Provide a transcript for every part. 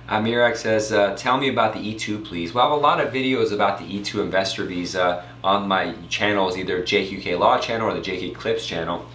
Amirak says, tell me about the E2 please. Well, I have a lot of videos about the E2 investor visa on my channels, either JQK Law channel or the JK Clips channel.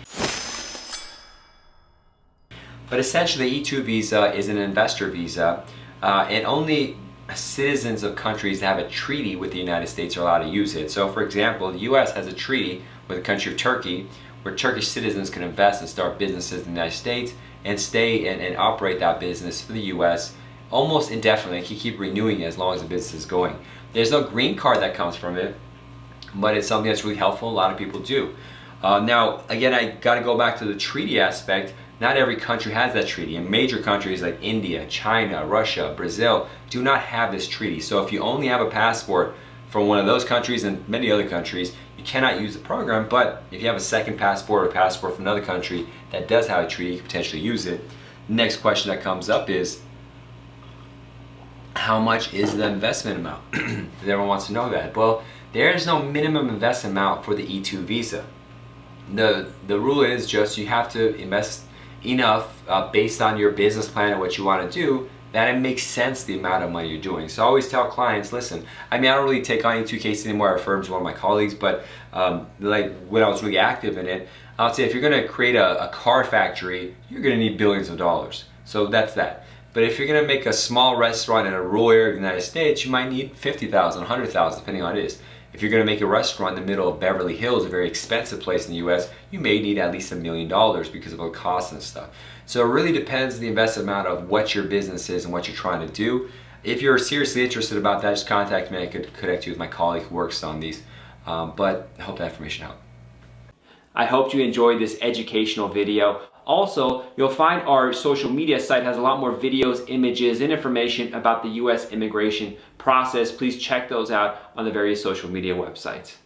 But essentially, the E2 visa is an investor visa, and only citizens of countries that have a treaty with the United States are allowed to use it. So for example, the US has a treaty with the country of Turkey where Turkish citizens can invest and start businesses in the United States and stay and operate that business for the US almost indefinitely. They can keep renewing it as long as the business is going. There's no green card that comes from it, but it's something that's really helpful. A lot of people do. Now, again, I got to go back to the treaty aspect. Not every country has that treaty, and major countries like India, China, Russia, Brazil do not have this treaty. So if you only have a passport from one of those countries and many other countries, you cannot use the program. But if you have a second passport or a passport from another country that does have a treaty, you can potentially use it. Next question that comes up is, how much is the investment amount? Everyone wants to know that. Well, there is no minimum investment amount for the E2 visa. The rule is just you have to invest enough based on your business plan and what you want to do that it makes sense the amount of money you're doing. So I always tell clients, listen, I mean, I don't really take on E2 cases anymore. Our firm's one of my colleagues, but like when I was really active in it, I would say if you're going to create a car factory, you're going to need billions of dollars. So that's that. But if you're going to make a small restaurant in a rural area of the United States, you might need 50,000, 100,000, depending on what it is. If you're going to make a restaurant in the middle of Beverly Hills, a very expensive place in the US, you may need at least $1 million because of the costs and stuff. So it really depends the investment amount of what your business is and what you're trying to do. If you're seriously interested about that, just contact me. I could connect you with my colleague who works on these. But I hope that information helped. I hope you enjoyed this educational video. Also, you'll find our social media site has a lot more videos, images, and information about the US immigration process. Please check those out on the various social media websites.